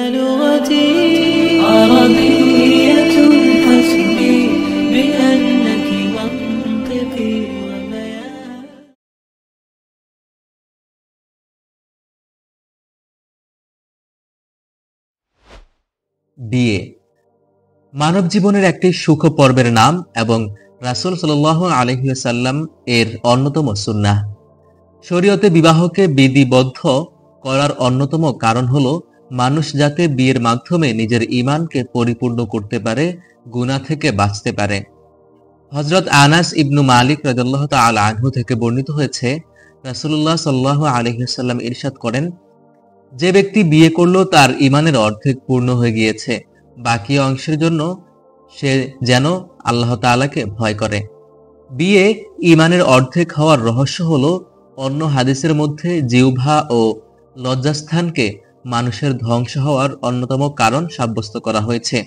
لغتي عربية حسبي بأنك منطقي وبيان বিয়ে মানব জীবনের একটি সুখ পর্বের নাম এবং রাসূল সাল্লাল্লাহু আলাইহি ওয়াসাল্লাম এর অন্যতম সুন্নাহ। শরীয়তে বিবাহকে বিধিবদ্ধ করার অন্যতম কারণ হলো মানুষ যাতে বিয়ের মাধ্যমে নিজের ঈমানকে পরিপূর্ণ করতে পারে, গুনাহ থেকে বাঁচতে পারে। হযরত আনাস ইবনু মালিক রাদিয়াল্লাহু তাআলা আনহু থেকে বর্ণিত হয়েছে, রাসূলুল্লাহ সাল্লাল্লাহু আলাইহি ওয়াসাল্লাম ইরশাদ করেন, যে ব্যক্তি বিয়ে করলো তার ঈমানের অর্ধেক পূর্ণ হয়ে গিয়েছে, বাকি অংশের জন্য সে যেন আল্লাহ তাআলাকে ভয় করে। বিয়ে ঈমানের অর্ধেক হওয়ার রহস্য হলো অন্য হাদিসের মধ্যে জিহ্বা ও লজ্জাস্থানকে মানুষের ধ্বংস হওয়ার অন্যতম কারণ সাব্যস্ত করা হয়েছে।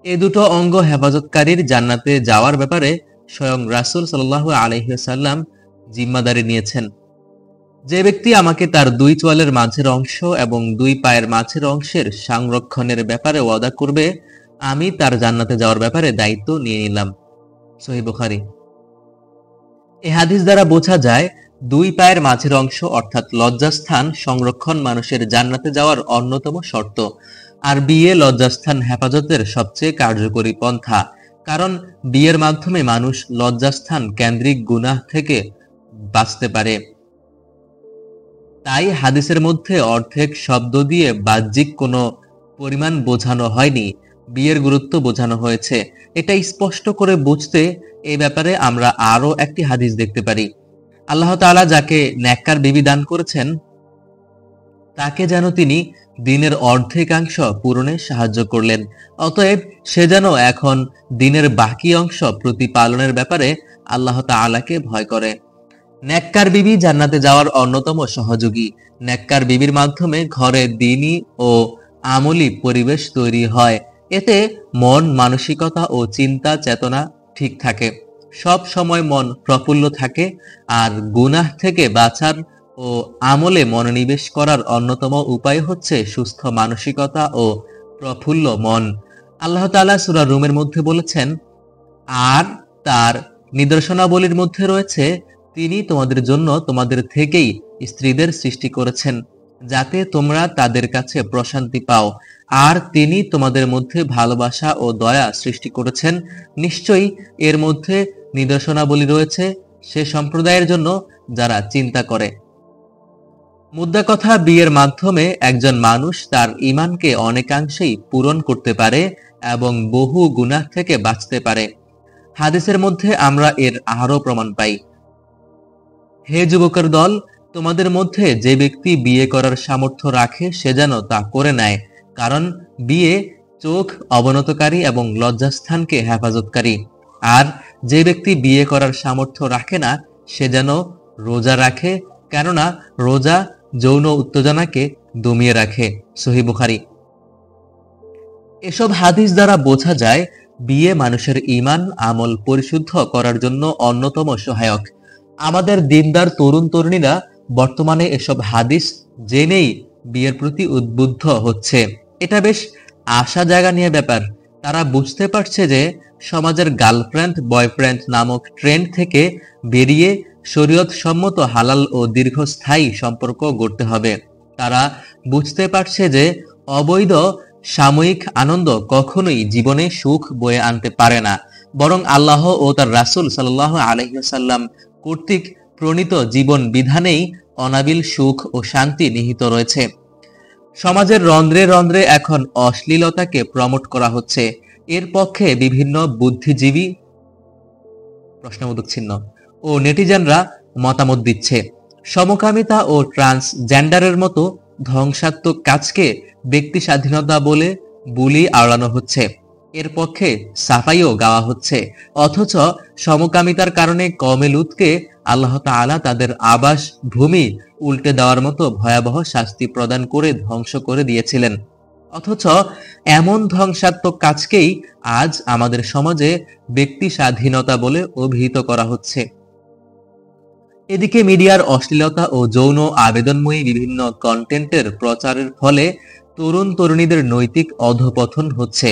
এ দুটো অঙ্গ হেফাজতকারীর জান্নাতে যাওয়ার ব্যাপারে স্বয়ং রাসূল সাল্লাল্লাহু আলাইহি ওয়াসাল্লাম জিম্মাদারি নিয়েছেন। যে ব্যক্তি আমাকে তার দুই চোয়ালের মাঝের অংশ এবং দুই পায়ের মাঝের অংশের সংরক্ষণের ব্যাপারে ওয়াদা করবে, আমি তার জান্নাতে যাওয়ার ব্যাপারে দায়িত্ব নিয়ে নিলাম। সহিহ বুখারী। এই হাদিস দ্বারা বোঝা যায় দুই পায়ের মাঝের অংশ অর্থাৎ লজ্জাস্থান সংরক্ষণ মানুষের জান্নাতে যাওয়ার অন্যতম শর্ত। আর বিয়ে লজ্জাস্থান হেফাজতের সবচেয়ে কার্যকরী পন্থা, কারণ বিয়ের মাধ্যমে মানুষ লজ্জাস্থান কেন্দ্রিক গুনাহ থেকে বাঁচতে পারে। তাই হাদিসের মধ্যে অর্ধেক শব্দ দিয়ে বাহ্যিক কোনো পরিমাণ বোঝানো হয়নি, বিয়ের গুরুত্ব বোঝানো হয়েছে। এটা স্পষ্ট করে বুঝতে এই ব্যাপারে আমরা আরো একটি হাদিস দেখতে পারি। আল্লাহ তাআলা যাকে নেককার বিবি দান করেছেন তাকে যেন তিনি দিনের অর্ধেকাংশ পূরণে সাহায্য করলেন, অতএব সে যেন এখন দিনের বাকি অংশ প্রতিপালনের ব্যাপারে আল্লাহ তাআলাকে ভয় করে। নেককার বিবি জান্নাতে যাওয়ার অন্যতম সহযোগী। নেককার বিবির মাধ্যমে ঘরে দ্বীনী ও আমলি পরিবেশ তৈরি হয়। এতে মন মানসিকতা ও চিন্তা চেতনা ঠিক থাকে, সব সময় মন প্রফুল্ল থাকে। আর গুনাহ থেকে বাঁচার ও আমলে মনোনিবেশ করার অন্যতম উপায় হচ্ছে সুস্থ মানসিকতা ও প্রফুল্ল মন। আল্লাহ তাআলা সূরা রুমের মধ্যে বলেছেন, আর তার নিদর্শনাবলীর মধ্যে রয়েছে তিনি তোমাদের জন্য তোমাদের থেকেই স্ত্রীদের সৃষ্টি করেছেন যাতে তোমরা তাদের কাছে প্রশান্তি পাও, আর তিনি তোমাদের মধ্যে ভালোবাসা ও দয়া সৃষ্টি করেছেন। নিশ্চয়ই এর মধ্যে নিদর্শনাবলী রয়েছে সে সম্প্রদায়ের জন্য যারা চিন্তা করে। মুদ্রা কথা, বিয়ের মাধ্যমে একজন মানুষ তার ঈমানকে অনেকাংশেই পূরণ করতে পারে এবং বহু গুনাহ থেকে বাঁচতে পারে। হাদিসের মধ্যে আমরা এর আরো প্রমাণ পাই। হে যুবকের দল, তোমাদের মধ্যে যে ব্যক্তি বিয়ে করার সামর্থ্য রাখে সে যেন তা করে নেয়, কারণ বিয়ে চোখ অবনতকারী এবং লজ্জাস্থানকে হেফাজতকারী। আর যে ব্যক্তি বিয়ে করার সামর্থ্য রাখে না সে যেন রোজা রাখে, কেননা রোজা যৌন উত্তেজনাকে দমিয়ে রাখে। সহিহ বুখারী। এসব হাদিস দ্বারা বোঝা যায় বিয়ে মানুষের ঈমান আমল পরিশুদ্ধ করার জন্য অন্যতম সহায়ক। আমাদের দিনদার তরুণ তরুণীরা বর্তমানে এসব হাদিস জেনেই বিয়ের প্রতি উদ্বুদ্ধ হচ্ছে। এটা বেশ আশা জায়গা নিয়ে ব্যাপার। তারা বুঝতে পারছে যে সমাজের গার্লফ্রেন্ড বয়ফ্রেন্ড নামক ট্রেন্ড থেকে বেরিয়ে শরীয়ত সম্মত হালাল ও দীর্ঘস্থায়ী সম্পর্ক গড়তে হবে। তারা বুঝতে পারছে যে অবৈধ সাময়িক আনন্দ কখনোই জীবনে সুখ বয়ে আনতে পারে না, বরং আল্লাহ ও তার রাসূল সাল্লাল্লাহু আলাইহি ওয়াসাল্লাম কর্তৃক প্রণীত জীবন বিধানেই অনাবিল সুখ ও শান্তি নিহিত রয়েছে। সমাজের রন্ধ্রে রন্ধ্রে এখন অশ্লীলতাকে প্রমোট করা হচ্ছে। এর পক্ষে বিভিন্ন বুদ্ধিজীবী প্রশ্নবোধক চিহ্ন ও নেটিজেনরা মতামত দিচ্ছে। সমকামিতা ও ট্রান্সজেন্ডারের মতো ধ্বংসাত্মক কাজকে ব্যক্তি স্বাধীনতা বলে বুলি আওড়ানো হচ্ছে। এর পক্ষে সাফাইও গাওয়া হচ্ছে। অথচ সমকামিতার কারণে কওমে লূতকে আল্লাহ তাআলা তাদের আবাস ভূমি উল্টে দেওয়ার মতো ভয়াবহ শাস্তি প্রদান করে ধ্বংস করে দিয়েছিলেন। অথচ এমন ধ্বংসাত্মক কাজকেই আজ আমাদের সমাজে ব্যক্তি স্বাধীনতা বলে অভিহিত করা হচ্ছে। এদিকে মিডিয়ার অশ্লীলতা ও যৌন আবেদনময়ী বিভিন্ন কন্টেন্টের প্রচারের ফলে তরুণ তরুণীদের নৈতিক অধঃপতন হচ্ছে।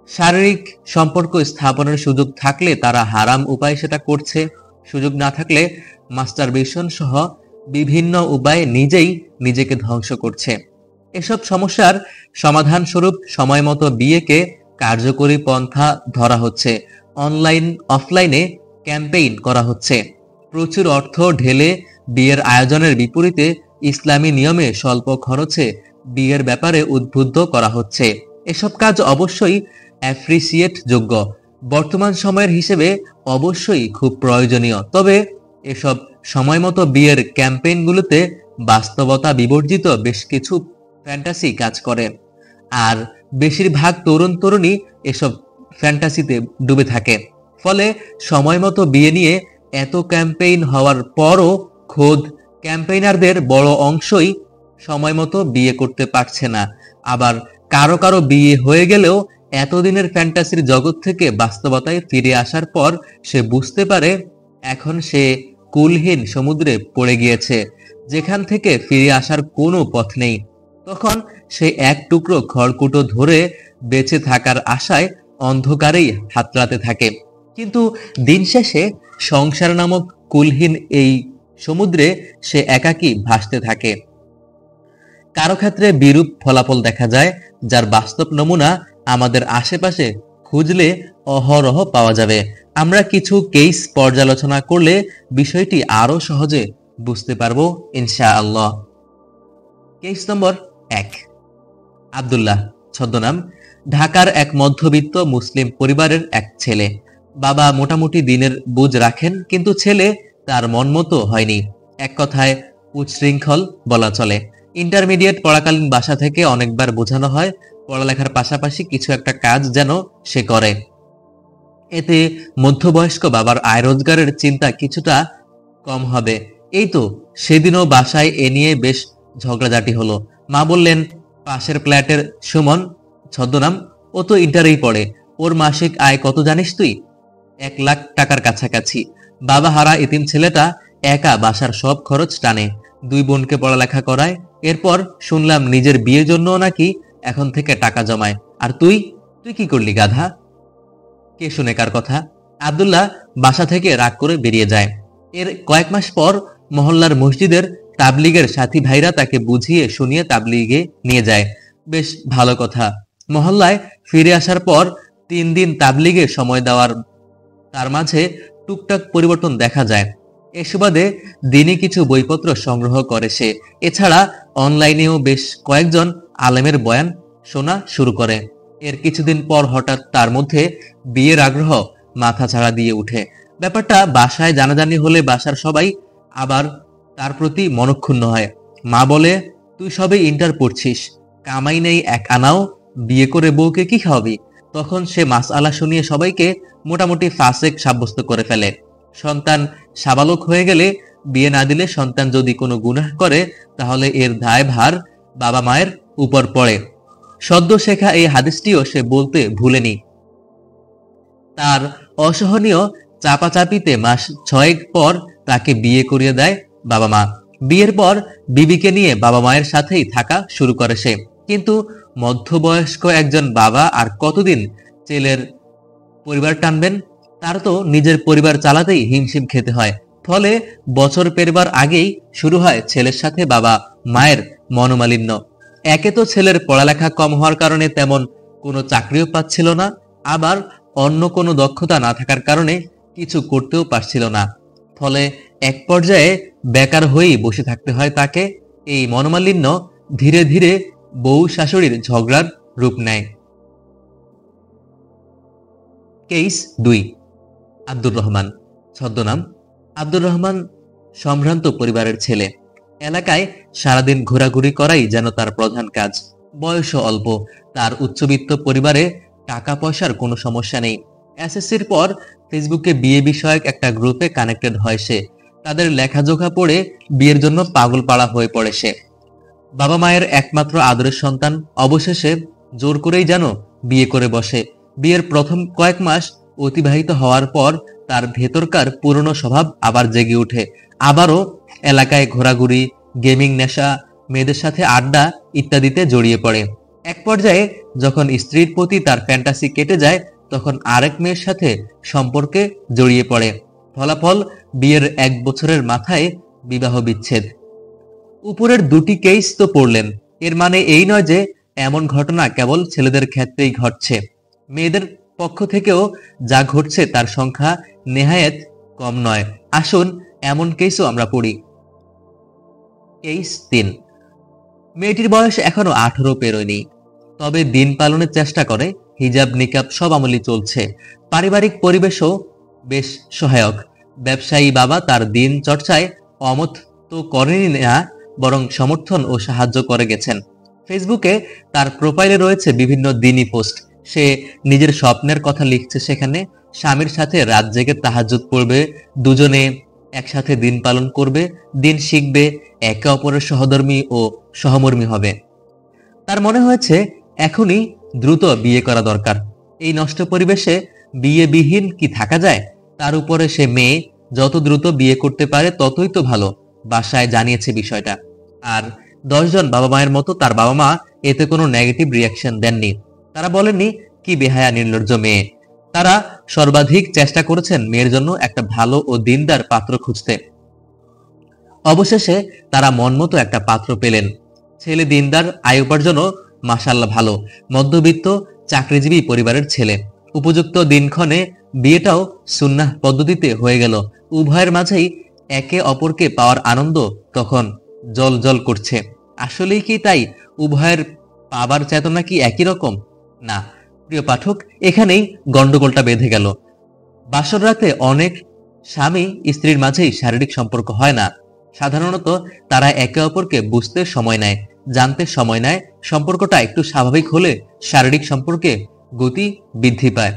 শারীরিক সম্পর্ক স্থাপনের সুযোগ থাকলে তারা হারাম উপায়ে সেটা করছে, সুযোগ না থাকলে মাস্টারবেশন সহ বিভিন্ন উপায়ে নিজেই নিজেকে ধ্বংস করছে। এসব সমস্যার সমাধান স্বরূপ সময় মতো বিয়েকে কার্যকরী পন্থা ধরা হচ্ছে। অনলাইন অফলাইনে ক্যাম্পেইন করা হচ্ছে। প্রচুর অর্থ ঢেলে বিয়ের আয়োজনের বিপরীতে ইসলামী নিয়মে স্বল্প খরচে বিয়ের ব্যাপারে উদ্বুদ্ধ করা হচ্ছে। এসব কাজ অবশ্যই অ্যাপ্রিসিয়েট যোগ্য, বর্তমান সময়ের হিসেবে অবশ্যই খুব প্রয়োজনীয়। তবে এসব সময়মতো বিয়ের ক্যাম্পেইনগুলোতে বাস্তবতা বিবর্জিত বেশ কিছু ফ্যান্টাসি কাজ করে, আর বেশিরভাগ তরুণ তরুণী এসব ফ্যান্টাসিতে ডুবে থাকে। ফলে সময়মতো বিয়ে নিয়ে এত ক্যাম্পেইন হওয়ার পরও খোদ ক্যাম্পেইনারদের বড় অংশই সময়মতো বিয়ে করতে পারছে না। আবার কারো কারো বিয়ে হয়ে গেলেও এতদিনের ফ্যান্টাসির জগৎ থেকে বাস্তবতায় ফিরে আসার পর সে বুঝতে পারে এখন সে কুলহীন সমুদ্রে পড়ে গিয়েছে, যেখান থেকে ফিরে আসার কোনো পথ নেই। তখন সে এক টুকরো খড়কুটো ধরে বেঁচে থাকার আশায় অন্ধকারেই হাতড়াতে থাকে। কিন্তু দিন শেষে সংসার নামক কুলহীন এই সমুদ্রে সে একাকী ভাসতে থাকে। কারো ক্ষেত্রে বিরূপ ফলাফল দেখা যায়, যার বাস্তব নমুনা আমাদের আশেপাশে খুঁজলে অহরহ পাওয়া যাবে। আমরা কিছু কেস পর্যালোচনা করলে বিষয়টি আরো সহজে বুঝতে পারবো ইনশাআল্লাহ। Case number 1। আব্দুল্লাহ, ছদ্মনাম, ঢাকার এক মধ্যবিত্ত মুসলিম পরিবারের এক ছেলে। বাবা মোটামুটি দিনের বুঝ রাখেন, কিন্তু ছেলে তার মন মতো হয়নি। এক কথায় উচ্ছৃঙ্খল বলা চলে। ইন্টারমিডিয়েট পড়াকালীন বাসা থেকে অনেকবার বোঝানো হয় পড়ালেখার পাশাপাশি কিছু একটা কাজ যেন সে করে। এতে মধ্যবয়স্ক বাবার আয় রোজগারের চিন্তা কিছুটা কম হবে। এই তো সেদিনও বাসায় এ নিয়ে বেশ ঝগড়াঝাটি হলো। মা বললেন, পাশের ফ্ল্যাটের সুমন, ছদ্মনাম, ও তো ইন্টারেই পড়ে, ওর মাসিক আয় কত জানিস তুই? 1 লাখ টাকার কাছাকাছি। বাবা হারা এতিম ছেলেটা একা বাসার সব খরচ টানে, 2 বোনকে পড়ালেখা করায়। এরপর শুনলাম নিজের বিয়ের জন্য নাকি এখন থেকে টাকা জমায়। আর তুই কি করলি গাধা? কে শুনে কার কথা? আব্দুল্লাহ বাসা থেকে রাগ করে বেরিয়ে যায়। এর কয়েক মাস পর মহল্লার মসজিদের তাবলিগের সাথী ভাইরা তাকে বুঝিয়ে শুনিয়ে তাবলিগে নিয়ে যায়। বেশ ভালো কথা। মহল্লায় ফিরে আসার পর 3 দিন তাবলিগে সময় দেওয়ার তার মাঝে টুকটাক পরিবর্তন দেখা যায়। এ সুবাদে দিনই কিছু বইপত্র সংগ্রহ করে সে। এছাড়া অনলাইনেও বেশ কয়েকজন আলেমের বয়ান শোনা শুরু করে। এর কিছুদিন পর হঠাৎ তার মধ্যে বিয়ের আগ্রহ মাথা ছাড়া দিয়ে উঠে। ব্যাপারটা বাসায় জানাজানি হলে বাসার সবাই আবার তার প্রতি মনক্ষুণ্ণ হয়। মা বলে, তুই সবে ইন্টার পড়ছিস, কামাই নেই এক আনাও, বিয়ে করে বউকে কি খাওয়াবি? তখন সে মাসআলা শুনিয়ে সবাইকে মোটামুটি ফাসেক সাব্যস্ত করে ফেলে। সন্তান সাবালক হয়ে গেলে বিয়ে না দিলে সন্তান যদি কোনো গুনাহ করে তাহলে এর দায়ভার বাবা মায়ের উপর পড়ে। সদ্য শেখা এই হাদিসটিও সে বলতে ভুলেনি। তার অসহনীয় চাপাচাপিতে মাস 6 পর তাকে বিয়ে করিয়ে দেয় বাবা মা। বিয়ের পর বিবিকে নিয়ে বাবা মায়ের সাথেই থাকা শুরু করে সে। কিন্তু মধ্যবয়স্ক একজন বাবা আর কতদিন ছেলের পরিবার টানবেন? তার তো নিজের পরিবার চালাতেই হিমশিম খেতে হয়। ফলে বছর পেরবার আগেই শুরু হয় ছেলের সাথে বাবা মায়ের মনোমালিন্য। একে তো ছেলের পড়ালেখা কম হওয়ার কারণে তেমন কোনো চাকরিও পাচ্ছিল না, আবার অন্য কোনো দক্ষতা না থাকার কারণে কিছু করতেও পারছিল না। ফলে এক পর্যায়ে বেকার হয়েই বসে থাকতে হয় তাকে। এই মনোমালিন্য ধীরে ধীরে বউ শাশুড়ির ঝগড়ার রূপ নেয়। কেস 2। আব্দুর রহমান, ছদ্মনাম, আব্দুর রহমান সম্ভ্রান্ত পরিবারের ছেলে। এলাকায় সারাদিন ঘোরাঘুরি করাই যেন তার প্রধান কাজ। বয়সও অল্প। তার উচ্চবিত্ত পরিবারে টাকা পয়সার কোনো সমস্যা নেই। এসএসসির পর ফেসবুকে বিয়ে বিষয়ক একটা গ্রুপে কানেক্টেড হয় সে। তাদের লেখাজোখা পড়ে বিয়ের জন্য পাগল পাড়া হয়ে পড়ে সে। বাবা মায়ের একমাত্র আদরের সন্তান অবশেষে জোর করেই যেন বিয়ে করে বসে। বিয়ের প্রথম কয়েক মাস অতিবাহিত হওয়ার পর তার ভেতরকার পুরনো স্বভাব আবার জেগে ওঠে। আবারও এলাকায় ঘোরাঘুরি, গেমিং নেশা, মেয়েদের সাথে আড্ডা ইত্যাদিতে জড়িয়ে পড়ে। এক পর্যায়ে যখন স্ত্রীর প্রতি তার ফ্যান্টাসি কেটে যায় তখন আরেক মেয়ের সাথে সম্পর্কে জড়িয়ে পড়ে। ফলাফল বিয়ের 1 বছরের মাথায় বিবাহ বিচ্ছেদ। উপরের দুটি কেস তো পড়লেন, এর মানে এই নয় যে এমন ঘটনা কেবল ছেলেদের ক্ষেত্রেই ঘটছে। মেয়েদের পক্ষ থেকেও যা ঘটছে তার সংখ্যা নেহায়েত কম নয়। আসুন এমন কেসও আমরা পড়ি। কেস 3। মেয়েটির বয়স এখনো 18 পেরোয়নি, তবে দিন পালনের চেষ্টা করে। হিজাব নিকাব সব আমলই চলছে। পারিবারিক পরিবেশও বেশ সহায়ক। ব্যবসায়ী বাবা তার দিন চর্চায় অমত তো করেনি না, বরং সমর্থন ও সাহায্য করে গেছেন। ফেসবুকে তার প্রোফাইলে রয়েছে বিভিন্ন দিনী পোস্ট। সে নিজের স্বপ্নের কথা লিখছে সেখানে। স্বামীর সাথে রাত জেগে তাহাজ্জুদ পড়বে, দুজনে একসাথে দিন পালন করবে, দিন শিখবে, একে অপরের সহধর্মী ও সহমর্মী হবে। তার মনে হয়েছে এখনই দ্রুত বিয়ে করা দরকার। এই নষ্ট পরিবেশে বিয়েবিহীন কি থাকা যায়? তার উপরে সে মেয়ে, যত দ্রুত বিয়ে করতে পারে ততই তো ভালো। বাসায় জানিয়েছে বিষয়টা। আর 10 জন বাবা মায়ের মতো তার বাবা মা এতে কোনো নেগেটিভ রিয়াকশন দেননি। তারা বলেননি কি বেহায়া নির্লজ্জ মেয়ে। তারা সর্বাধিক চেষ্টা করেছেন মেয়ের জন্য একটা ভালো ও দিনদার পাত্র খুঁজতে। অবশেষে তারা মনমতো একটা পাত্র পেলেন। ছেলে দিনদার, আয় উপার্জনও মাশাআল্লাহ ভালো, মধ্যবিত্ত চাকরিজীবী পরিবারের ছেলে। উপযুক্ত দিনক্ষণে বিয়েটাও সুন্নাহ পদ্ধতিতে হয়ে গেল। উভয়ের মাঝেই একে অপরকে পাওয়ার আনন্দ তখন জল জল করছে। আসলেই কি তাই? উভয়ের পাবার চেতনা কি একই রকম? না প্রিয় পাঠক, এখানেই গন্ডগোলটা বেঁধে গেল। বাসর রাতে অনেক স্বামী স্ত্রীর মাঝেই শারীরিক সম্পর্ক হয় না। সাধারণত তারা একে অপরকে বুঝতে সময় নেয়, জানতে সময় নেয়। সম্পর্কটা একটু স্বাভাবিক হলে শারীরিক সম্পর্কে গতি বৃদ্ধি পায়।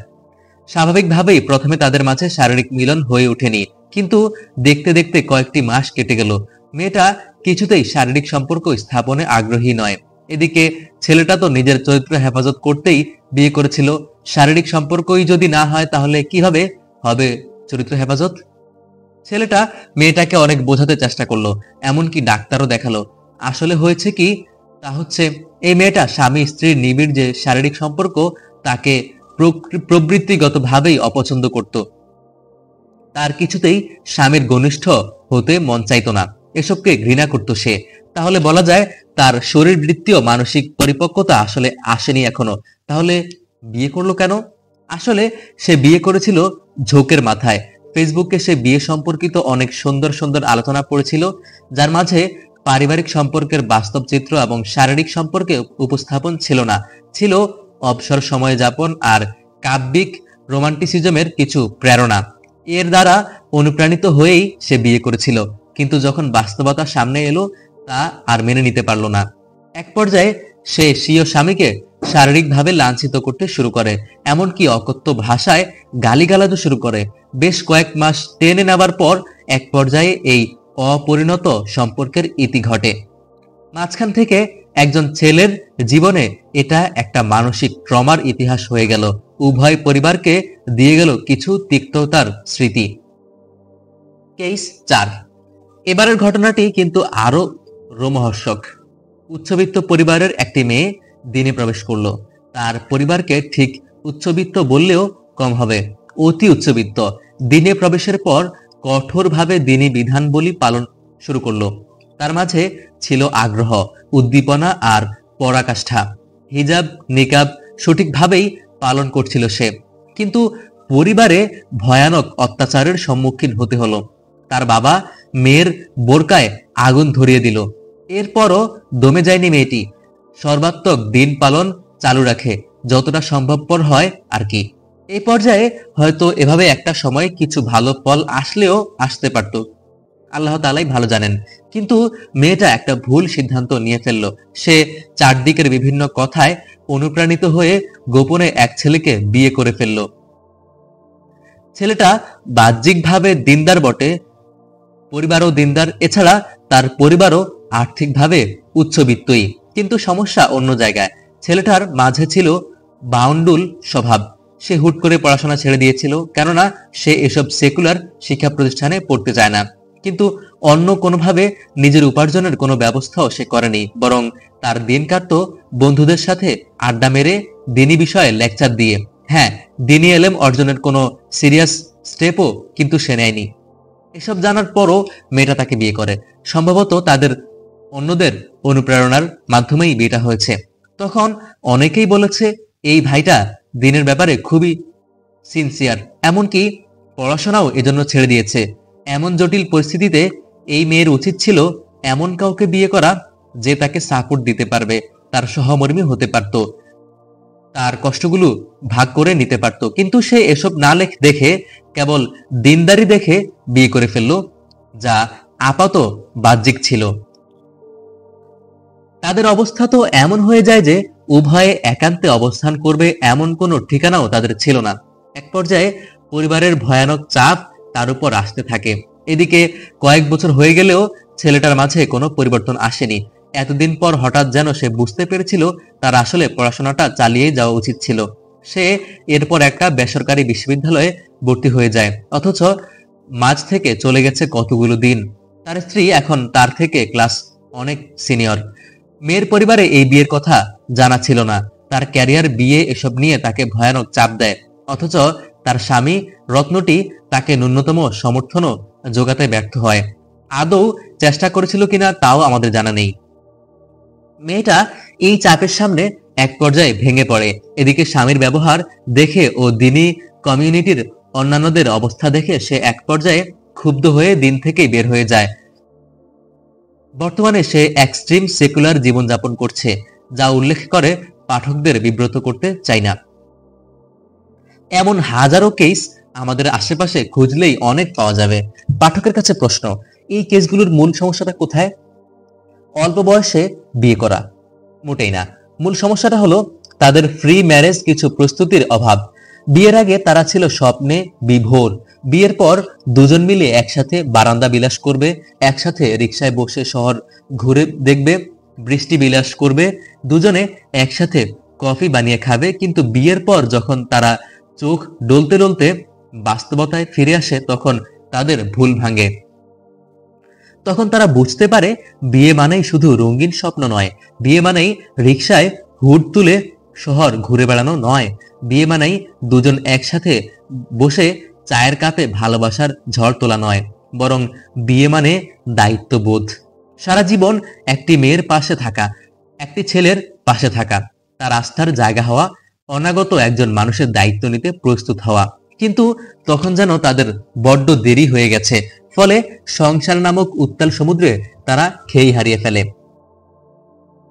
স্বাভাবিকভাবেই প্রথমে তাদের মাঝে শারীরিক মিলন হয়ে ওঠেনি, কিন্তু দেখতে দেখতে কয়েকটি মাস কেটে গেল। মেয়েটা কিছুতেই শারীরিক সম্পর্ক স্থাপনে আগ্রহী নয়। এদিকে ছেলেটা তো নিজের চরিত্র হেফাজত করতেই বিয়ে করেছিল। শারীরিক সম্পর্কই যদি না হয় তাহলে কি হবে? হবে চরিত্র হেফাজত। ছেলেটা মেয়েটাকে অনেক বোঝাতে চেষ্টা করলো, এমনকি ডাক্তারও দেখালো। আসলে হয়েছে কি, তা হচ্ছে এই মেয়েটা স্বামী স্ত্রীর নিবিড় যে শারীরিক সম্পর্ক তাকে প্রবৃত্তিগতভাবেই অপছন্দ করত। তার কিছুতেই স্বামীর ঘনিষ্ঠ হতে মন চাইতো না, এসবকে ঘৃণা করত সে। তাহলে বলা যায় তার শরীরবৃত্তীয় মানসিক পরিপক্কতা আসলে আসেনি এখনো। তাহলে বিয়ে করলো কেন? আসলে সে বিয়ে করেছিল ঝোঁকের মাথায়। ফেসবুকে সে বিয়ে সম্পর্কিত অনেক সুন্দর সুন্দর আলোচনা পড়েছিল, যার মাঝে পারিবারিক সম্পর্কের বাস্তব চিত্র এবং শারীরিক সম্পর্কে উপস্থাপন ছিল না। ছিল অবসর সময় যাপন আর কাব্যিক রোমান্টিসিজমের কিছু প্রেরণা। এর দ্বারা অনুপ্রাণিত হয়েই সে বিয়ে করেছিল, কিন্তু যখন বাস্তবতা সামনে এলো তা আর মেনে নিতে পারল না। এক পর্যায়ে সে স্বীয় স্বামীকে শারীরিকভাবে লাঞ্ছিত করতে শুরু করে, এমনকি অকথ্য ভাষায় গালিগালাজও শুরু করে। বেশ কয়েক মাস টেনে নেবার পর এক পর্যায়ে এই অপরিণত সম্পর্কের ইতি ঘটে। মাঝখান থেকে একজন ছেলের জীবনে এটা একটা মানসিক ট্রমার ইতিহাস হয়ে গেল। উভয় পরিবারকে দিয়ে গেল কিছু তিক্ততার স্মৃতি। কেস 4। এবারের ঘটনাটি কিন্তু আরো রোমহর্ষক। উচ্চবিত্ত পরিবারের একটি মেয়ে দিনে প্রবেশ করলো। তার পরিবারকে ঠিক উচ্চবিত্ত বললেও কম হবে, অতি উচ্চবিত্ত। দিনে প্রবেশের পর কঠোরভাবে দিনী বিধানবলী পালন শুরু করলো। তার মাঝে ছিল আগ্রহ, উদ্দীপনা আর পরাকাষ্ঠা। হিজাব নিকাব সঠিকভাবেই পালন করছিল সে, কিন্তু পরিবারে ভয়ানক অত্যাচারের সম্মুখীন হতে হলো। তার বাবা মেয়ের বোরকায় আগুন ধরিয়ে দিল। এরপরও দমে যায়নি মেয়েটি। সর্বাত্মক দিন পালন চালু রাখে, যতটা সম্ভবপর হয় আর কি। এই পর্যায়ে হয়তো এভাবে একটা সময় কিছু ভালো ফল আসলেও আসতে পারত, আল্লাহ তাআলাই ভালো জানেন। কিন্তু মেয়েটা একটা ভুল সিদ্ধান্ত নিয়ে ফেললো। সে চারদিকের বিভিন্ন কথায় অনুপ্রাণিত হয়ে গোপনে এক ছেলেকে বিয়ে করে ফেললো। ছেলেটা বাহ্যিকভাবে দিনদার বটে, পরিবারও দিনদার, এছাড়া তার পরিবারও আর্থিকভাবে উচ্চবিত্তই। কিন্তু সমস্যা অন্য জায়গায়। ছেলেটার মাঝে ছিল বাউন্ডুল স্বভাব। সে হুট করে পড়াশোনা ছেড়ে দিয়েছিল, কেননা সে এসব সেকুলার শিক্ষা প্রতিষ্ঠানে পড়তে চায় না। কিন্তু অন্য কোনোভাবে নিজের উপার্জনের কোনো ব্যবস্থাও সে করেনি, বরং তার দিন কাটতো বন্ধুদের সাথে আড্ডা মেরে দিনী বিষয়ে লেকচার দিয়ে। হ্যাঁ, দিনী এলেম অর্জনের কোনো সিরিয়াস স্টেপও কিন্তু সে নেয়নি। এসব জানার পরও মেয়েটা তাকে বিয়ে করে। সম্ভবত তাদের অন্যদের অনুপ্রেরণার মাধ্যমেই বিয়েটা হয়েছে। তখন অনেকেই বলেছে এই ভাইটা দিনের ব্যাপারে খুবই সিনসিয়ার, এমনকি পড়াশোনাও এজন্য ছেড়ে দিয়েছে। এমন জটিল পরিস্থিতিতে এই মেয়ের উচিত ছিল এমন কাউকে বিয়ে করা যে তাকে সাপোর্ট দিতে পারবে, তার সহমর্মী হতে পারত, তার কষ্টগুলো ভাগ করে নিতে পারত। কিন্তু সে এসব না দেখে কেবল দিনদারি দেখে বিয়ে করে ফেললো, যা আপাতত বাহ্যিক ছিল। তাদের অবস্থা তো এমন হয়ে যায় যে উভয়ে একান্তে অবস্থান করবে এমন কোনো ঠিকানাও তাদের ছিল না। এক পর্যায়ে পরিবারের ভয়ানক চাপ তার উপর আসতে থাকে। এদিকে কয়েক বছর হয়ে গেলেও ছেলেটার মাঝে কোনো পরিবর্তন আসেনি। এতদিন পর হঠাৎ যেন সে বুঝতে পেরেছিল তার আসলে পড়াশোনাটা চালিয়ে যাওয়া উচিত ছিল। সে এরপর একটা বেসরকারি বিশ্ববিদ্যালয়ে ভর্তি হয়ে যায়, অথচ মাঝ থেকে চলে গেছে কতগুলো দিন। তার স্ত্রী এখন তার থেকে ক্লাস অনেক সিনিয়র। মেয়ের পরিবারে এই বিয়ের কথা জানা ছিল না। তার ক্যারিয়ার, বিয়ে এসব নিয়ে তাকে ভয়ানক চাপ দেয়, অথচ তার স্বামী রত্নটি তাকে ন্যূনতম সমর্থনও জোগাতে ব্যর্থ হয়। আদৌ চেষ্টা করেছিল কিনা তাও আমাদের জানা নেই। মেয়েটা এই চাপের সামনে এক পর্যায়ে ভেঙে পড়ে। এদিকে স্বামীর ব্যবহার দেখে ও দিনী কমিউনিটির অন্যান্যদের অবস্থা দেখে সে এক পর্যায়ে ক্ষুব্ধ হয়ে দিন থেকেই বের হয়ে যায়। বর্তমানে সে এক্সট্রিম সেকুলার জীবনযাপন করছে, যা উল্লেখ করে পাঠকদের বিব্রত করতে চাই না। এমন হাজারো কেস আমাদের আশেপাশে খুঁজলেই অনেক পাওয়া যাবে। পাঠকের কাছে প্রশ্ন, এই কেসগুলোর মূল সমস্যাটা কোথায়? অল্প বয়সে বিয়ে করা? মোটেই না। মূল সমস্যাটা হলো তাদের ফ্রি ম্যারেজ কিছু প্রস্তুতির অভাব। বিয়ের আগে তারা ছিল স্বপ্নে বিভোর। বিয়ের পর দুজন মিলে একসাথে বারান্দা বিলাস করবে, একসাথে রিকশায় বসে শহর ঘুরে দেখবে, বৃষ্টি বিলাস করবে, দুজনে একসাথে কফি বানিয়ে খাবে। কিন্তু বিয়ের পর যখন তারা চোখ ডলতে ডলতে বাস্তবতায় ফিরে আসে, তখন তাদের ভুল ভাঙে। তখন তারা বুঝতে পারে বিয়ে মানেই শুধু রঙিন স্বপ্ন নয়, বিয়ে মানেই রিকশায় হুড তুলে শহর ঘুরে বেড়ানো নয়, বিয়ে মানেই দুজন একসাথে বসে চায়ের কাপে ভালোবাসার ঝড় তোলা নয়, বরং বিয়ে মানে দায়িত্ববোধ। সারা জীবন একটি মেয়ের পাশে থাকা, একটি ছেলের পাশে থাকা, তার আস্থার জায়গা হওয়া, অনাগত একজন মানুষের দায়িত্ব নিতে প্রস্তুত হওয়া। কিন্তু তখন যেন তাদের বড্ড দেরি হয়ে গেছে, ফলে সংসার নামক উত্তাল সমুদ্রে তারা খেই হারিয়ে ফেলে।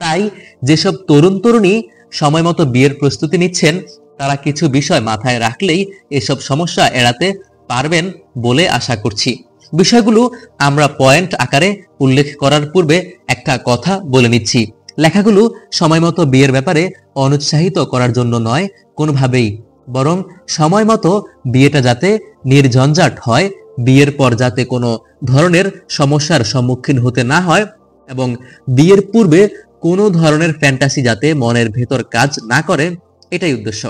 তাই যেসব তরুণ তরুণী সময় মতো বিয়ের প্রস্তুতি নিচ্ছেন, তারা কিছু বিষয় মাথায় রাখলেই এসব সমস্যা এড়াতে পারবেন বলে আশা করছি। বিষয়গুলো আমরা পয়েন্ট আকারে উল্লেখ করার পূর্বে একটা কথা বলে নিচ্ছি। লেখাগুলো সময় মতো বিয়ের ব্যাপারে অনুৎসাহিত করার জন্য নয় কোনোভাবেই, বরং সময় মতো বিয়েটা যাতে নির্ঝঞ্ঝাট হয়, বিয়ের পর যাতে কোনো ধরনের সমস্যার সম্মুখীন হতে না হয়, এবং বিয়ের পূর্বে কোনো ধরনের ফ্যান্টাসি যাতে মনের ভেতর কাজ না করে, এটাই উদ্দেশ্য।